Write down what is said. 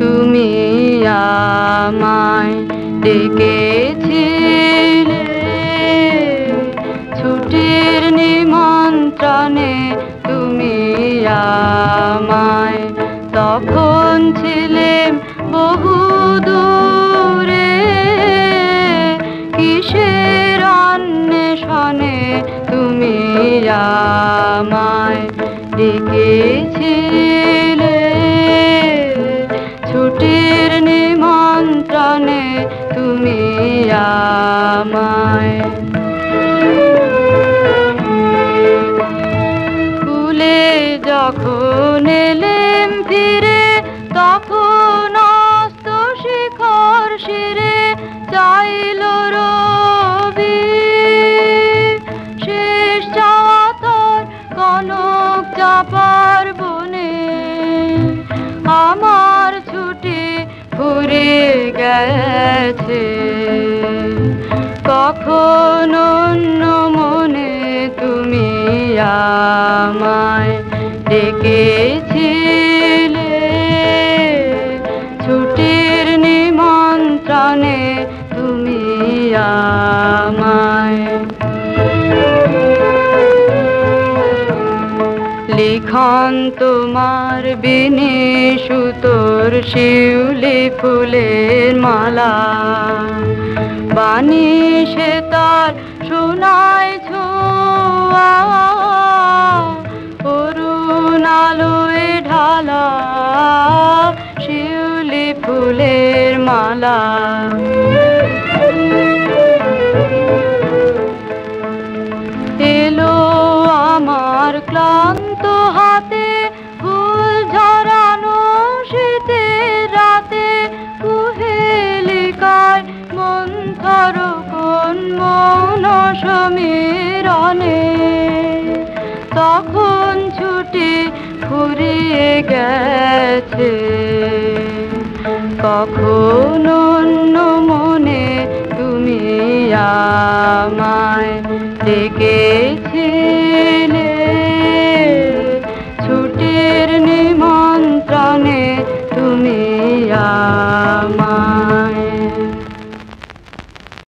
তুমি আমায় ডেকেছিলে ছুটির নিমন্ত্রণে, তুমি আমায় তখন ছিলেম বহু দূরে, কিসের অন্বেষণে তুমি আমায় ডেকেছিলে ছুটির নিমন্ত্রণে, তুমি আমায়। ভুলে যখন এলেম ফিরে, তখন অস্ত শিখর শিরে চাইল রবি, শেষ চাওয়া তোর কনক চাপার বনে, আমার ছুটি ফুরিয়ে গেছে। কখন অন্য মনে তুমি আমায় ডেকেছিলে ছুটির নিমন্ত্রণে, তুমি আমায়। লিখন তোমার বিনি সুতোর শিউলি ফুলের মালা, বাণী সে তার সোনায় ছোঁয়া, অরুণ আলোয় ঢালা শিউলি ফুলের মালা। এলো আমার ক্লান্ত হাতে ফুল ঝরানো শীতের রাতে, কুহেলিকায় মন্থর কোন মৌন সমীরণে, তখন ছুটি ফুরিয়ে গেছে। কখন অন্য মনে তুমি আমায় ডেকেছিলে